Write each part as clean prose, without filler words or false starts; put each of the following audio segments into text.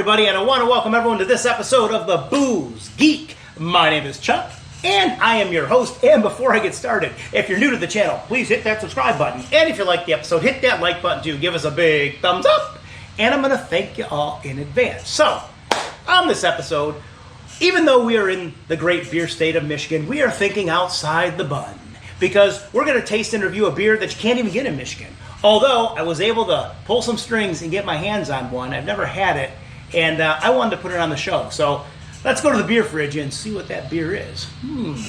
everybody, and I want to welcome everyone to this episode of the Booze Geek. My name is Chuck, and I am your host. And before I get started, if you're new to the channel, please hit that subscribe button. And if you like the episode, hit that like button too. Give us a big thumbs up, and I'm going to thank you all in advance. So, on this episode, even though we are in the great beer state of Michigan, we are thinking outside the bun, because we're going to taste and review a beer that you can't even get in Michigan. Although I was able to pull some strings and get my hands on one. I've never had it, and I wanted to put it on the show. So let's go to the beer fridge and see what that beer is.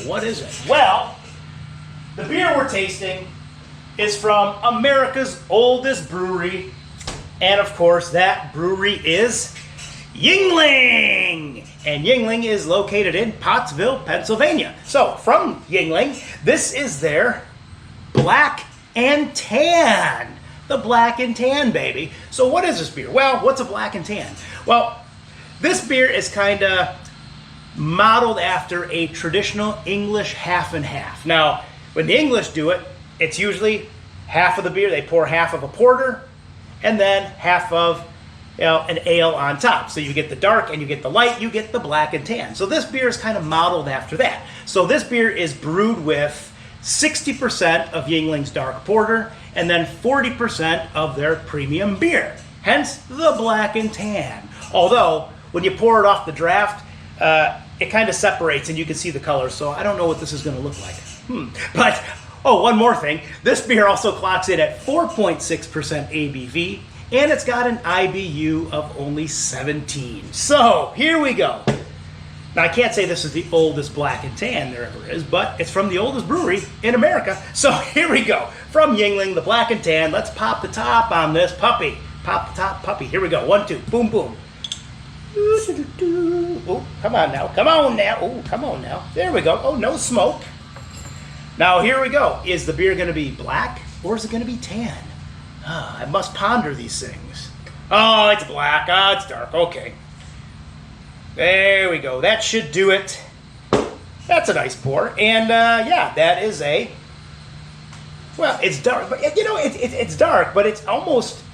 What is it? Well, the beer we're tasting is from America's oldest brewery, and of course that brewery is Yuengling. And Yuengling is located in Pottsville, Pennsylvania. So from Yuengling, this is their Black and Tan. The Black and Tan, baby. So what is this beer? Well, what's a Black and Tan? Well, this beer is kind of modeled after a traditional English half and half. Now, when the English do it, it's usually half of the beer. They pour half of a porter and then half of an ale on top. So you get the dark and you get the light, you get the Black and Tan. So this beer is kind of modeled after that. So this beer is brewed with 60% of Yuengling's dark porter and then 40% of their premium beer. Hence the Black and Tan. Although, when you pour it off the draft, it kind of separates and you can see the color. So I don't know what this is going to look like. But, one more thing. This beer also clocks in at 4.6% ABV. And it's got an IBU of only 17. So, here we go. Now, I can't say this is the oldest Black and Tan there ever is, but it's from the oldest brewery in America. So, here we go. From Yuengling, the Black and Tan. Let's pop the top on this puppy. Pop the top puppy. Here we go. 1, 2. Boom, boom. Oh, come on now. Come on now. Oh, come on now. There we go. Oh, no smoke. Now, here we go. Is the beer going to be black or is it going to be tan? I must ponder these things. Oh, it's black. It's dark. Okay. There we go. That should do it. That's a nice pour. And, that is it's dark. But, it's dark, but it's almost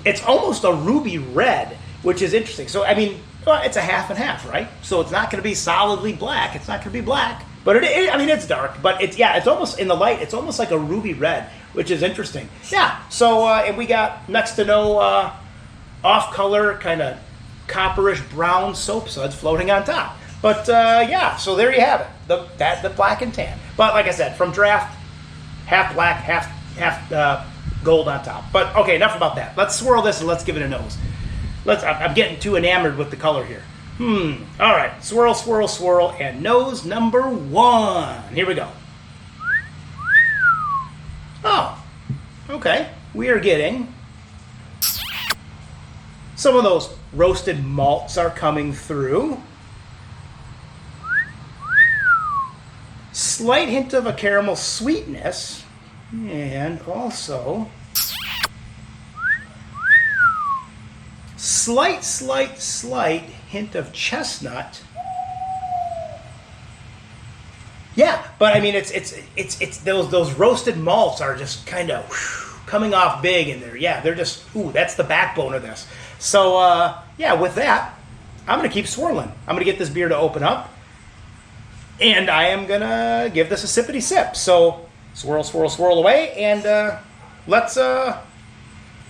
a ruby red, which is interesting. So, it's a half and half, right? So it's not going to be solidly black. It's not going to be black. But it's dark. But it's almost, in the light, it's almost like a ruby red, which is interesting. Yeah. So, and we got next to no off-color, kind of copperish brown soap suds floating on top. But, so there you have it. The Black and Tan. But like I said, from draft, half black, half gold on top. But, okay, enough about that. Let's swirl this and let's give it a nose. I'm getting too enamored with the color here. All right. Swirl, swirl, swirl, and nose number 1. Here we go. Oh, okay. We are getting some of those roasted malts are coming through. Slight hint of a caramel sweetness, and also slight hint of chestnut. Yeah, but it's those roasted malts are just kind of coming off big in there. Yeah, they're just that's the backbone of this. So with that, I'm gonna keep swirling. I'm gonna get this beer to open up, and I am gonna give this a sippity sip. So swirl, swirl, swirl away, and let's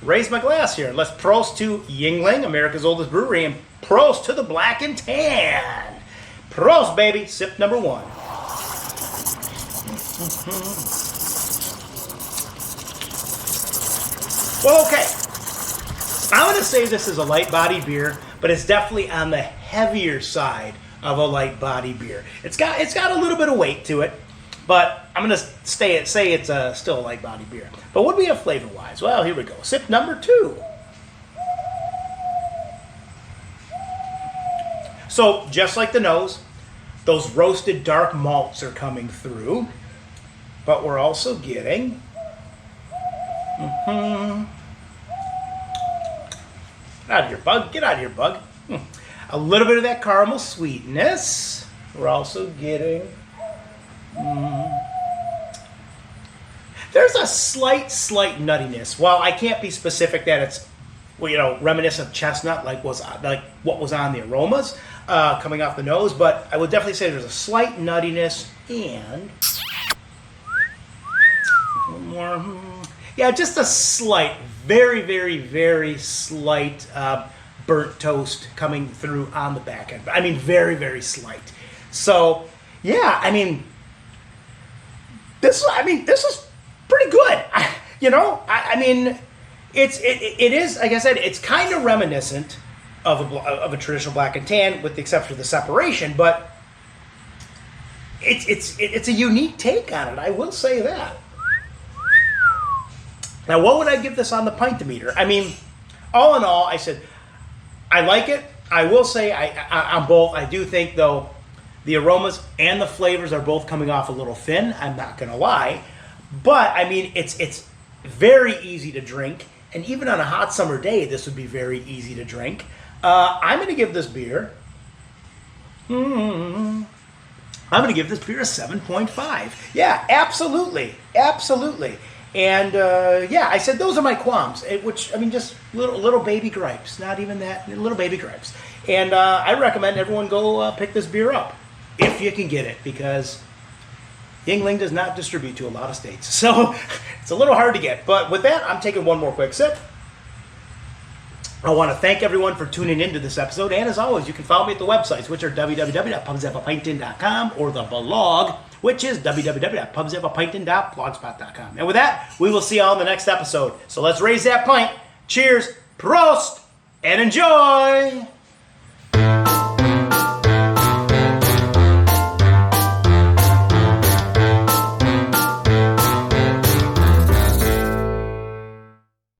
raise my glass here. Let's PROST to Yuengling, America's oldest brewery, and PROST to the Black and Tan. PROST, baby. Sip number 1. Well, okay. I'm going to say this is a light body beer, but it's definitely on the heavier side of a light body beer. It's got a little bit of weight to it, but I'm going to say it's still a light body beer. But what do we have flavor-wise? Well, here we go. Sip number 2. So, just like the nose, those roasted dark malts are coming through, but we're also getting Get out of here, bug. Get out of here, bug. A little bit of that caramel sweetness. We're also getting there's a slight nuttiness. While I can't be specific that it's well, reminiscent of chestnut, like what was on the aromas coming off the nose. But I would definitely say there's a slight nuttiness and one more. Yeah, just a slight, very, very, very slight burnt toast coming through on the back end. I mean, very, very slight. So, yeah, I mean, this is pretty good. I mean, it is, like I said, it's kind of reminiscent of a traditional black and tan, with the exception of the separation, but it's a unique take on it. I will say that. Now, what would I give this on the pint-o-meter? I mean, all in all, I said I like it. I will say on both, I do think, though, the aromas and the flavors are both coming off a little thin. I'm not going to lie. But, I mean, it's very easy to drink. And even on a hot summer day, this would be very easy to drink. I'm going to give this beer... I'm going to give this beer a 7.5. Yeah, absolutely. Absolutely. And, yeah, I said those are my qualms, which, I mean, just little baby gripes. Not even that, little baby gripes. And I recommend everyone go pick this beer up, if you can get it, because Yuengling does not distribute to a lot of states. So it's a little hard to get. But with that, I'm taking one more quick sip. I want to thank everyone for tuning into this episode. And as always, you can follow me at the websites, which are www.pubsafapintin.com, or the blog, which is www.pubsafapintin.blogspot.com. And with that, we will see you all in the next episode. So let's raise that pint. Cheers, prost, and enjoy!